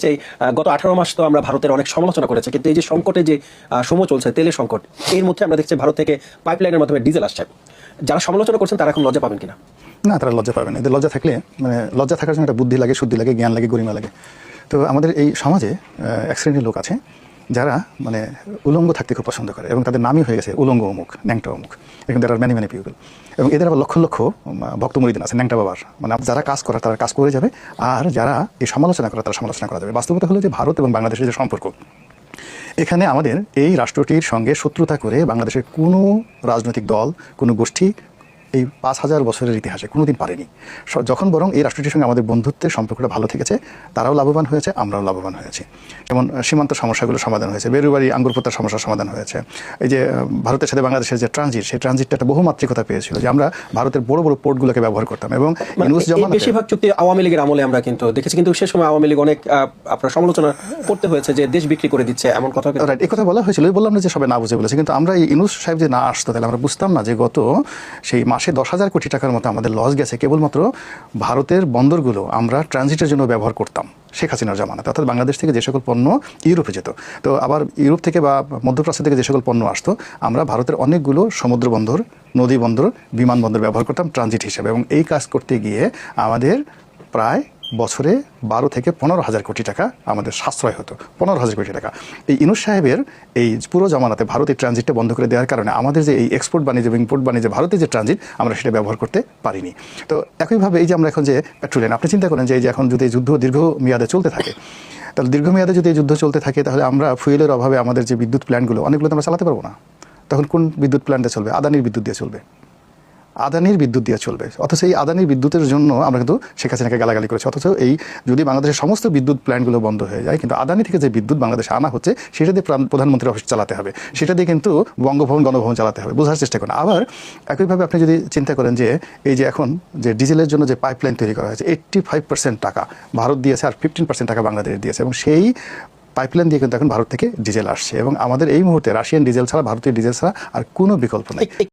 যে গত 18 মাস তো আমরা ভারতের অনেক সমালোচনা করেছি, কিন্তু এই যে সংকটে যে সময় চলছে তেলের সংকট, এর মধ্যে আমরা দেখছি ভারত থেকে পাইপলাইনের মাধ্যমে ডিজেল আসছে। যারা সমালোচনা করছেন তারা এখন লজ্জা পাবেন কিনা? না, তারা লজ্জা পাবে না। এদের লজ্জা থাকলে লজ্জা থাকার জন্য একটা বুদ্ধি লাগে, শুদ্ধি লাগে, জ্ঞান লাগে, গরিমা লাগে। তো আমাদের এই সমাজে এক শ্রেণীর লোক আছে যারা উলঙ্গ থাকতে খুব পছন্দ করে, এবং তাদের নামই হয়ে গেছে উলঙ্গ অমুক, ন্যাংটা অমুক। এখন তারা ম্যানি ম্যানি পিপল, এবং এদের আবার লক্ষ লক্ষ ভক্ত মুরিদিন আছে ন্যাংটা বাবার। যারা কাজ করে তারা কাজ করে যাবে, আর যারা এই সমালোচনা করে তারা সমালোচনা করা যাবে। বাস্তবতা হলো যে ভারত এবং বাংলাদেশের যে সম্পর্ক, এখানে আমাদের এই রাষ্ট্রটির সঙ্গে শত্রুতা করে বাংলাদেশের কোনো রাজনৈতিক দল, কোনো গোষ্ঠী এই 5000 বছরের ইতিহাসে কোনোদিন পারেনি। যখন বরং এই রাষ্ট্রটির সঙ্গে আমাদের বন্ধুত্বের সম্পর্কটা ভালো থেকেছে, তারাও লাভবান হয়েছে, আমরাও লাভবান হয়েছি। যেমন সীমান্ত সমস্যাগুলো সমাধান হয়েছে, বেরুবাড়ি আঙ্গুরপোতার সমস্যার সমাধান হয়েছে। এই যে ভারতের সাথে বাংলাদেশের যে ট্রানজিট, সেই ট্রানজিটটা একটা বহুমাত্রিকতা পেয়েছিল, যে আমরা ভারতের বড় বড় পোর্টগুলোকে ব্যবহার করতাম। এবং বেশিরভাগ চুক্তি আওয়ামী লীগের আমলে আমরা কিন্তু দেখেছি, কিন্তু সে সময় আওয়ামী লীগ অনেক আপনার সমালোচনা করতে হয়েছে যে দেশ বিক্রি করে দিচ্ছে, এমন কথা। রাইট, এই কথা বলা হয়েছিল। বললাম না যে সবাই না বুঝে বলেছে, কিন্তু আমরা এই ইউনূস সাহেব যে না আসতো, তাহলে আমরা বুঝতাম না যে গত সেই মাসে 10,000 কোটি টাকার মতো আমাদের লস গেছে কেবলমাত্র ভারতের বন্দরগুলো আমরা ট্রানজিটের জন্য ব্যবহার করতাম শেখ হাসিনার জামানাতে। অর্থাৎ বাংলাদেশ থেকে যে সকল পণ্য ইউরোপে যেত, তো আবার ইউরোপ থেকে বা মধ্যপ্রাচ্য থেকে যে সকল পণ্য আসতো, আমরা ভারতের অনেকগুলো সমুদ্র বন্দর, নদী বন্দর, বিমানবন্দর ব্যবহার করতাম ট্রানজিট হিসেবে। এবং এই কাজ করতে গিয়ে আমাদের প্রায় বছরে 12 থেকে 15,000 কোটি টাকা আমাদের সাশ্রয় হতো। 15,000 কোটি টাকা। এই ইউনূস সাহেবের এই পুরো জামানাতে ভারতের ট্রানজিটটা বন্ধ করে দেওয়ার কারণে আমাদের যে এই এক্সপোর্ট বাণিজ্য এবং ইম্পোর্ট বাণিজ্য, ভারতের যে ট্রানজিট, আমরা সেটা ব্যবহার করতে পারিনি। তো একইভাবে এই যে আমরা এখন যে পেট্রোলিয়াম, আপনি চিন্তা করেন যে এই যে এখন যদি যুদ্ধ দীর্ঘমেয়াদে চলতে থাকে, তাহলে দীর্ঘমেয়াদে যদি এই যুদ্ধ চলতে থাকে, তাহলে আমরা ফুয়েলের অভাবে আমাদের যে বিদ্যুৎ প্ল্যান্টগুলো অনেকগুলো আমরা চালাতে পারবো না। তখন কোন বিদ্যুৎ প্ল্যান্টে চলবে? আদানির বিদ্যুৎ দিয়ে চলবে। আদানির বিদ্যুৎ দিয়ে চলবে। অথচ এই আদানির বিদ্যুতের জন্য আমরা কিন্তু শেখ হাসিনাকে গালাগালি করেছি। অথচ এই যদি বাংলাদেশের সমস্ত বিদ্যুৎ প্ল্যান্টগুলো বন্ধ হয়ে যায়, কিন্তু আদানি থেকে যে বিদ্যুৎ বাংলাদেশে আনা হচ্ছে, সেটা দিয়ে প্রধানমন্ত্রীর অফিস চালাতে হবে, সেটা দিয়ে কিন্তু বঙ্গভবন, গণভবন চালাতে হবে। বোঝার চেষ্টা করেন। আবার একইভাবে আপনি যদি চিন্তা করেন যে এই যে এখন যে ডিজেলের জন্য যে পাইপলাইন তৈরি করা হয়েছে, 85% টাকা ভারত দিয়েছে, আর 15% টাকা বাংলাদেশ দিয়েছে। এবং সেই পাইপলাইন দিয়ে কিন্তু এখন ভারত থেকে ডিজেল আসছে, এবং আমাদের এই মুহূর্তে রাশিয়ান ডিজেল ছাড়া, ভারতীয় ডিজেল ছাড়া আর কোনো বিকল্প নেই।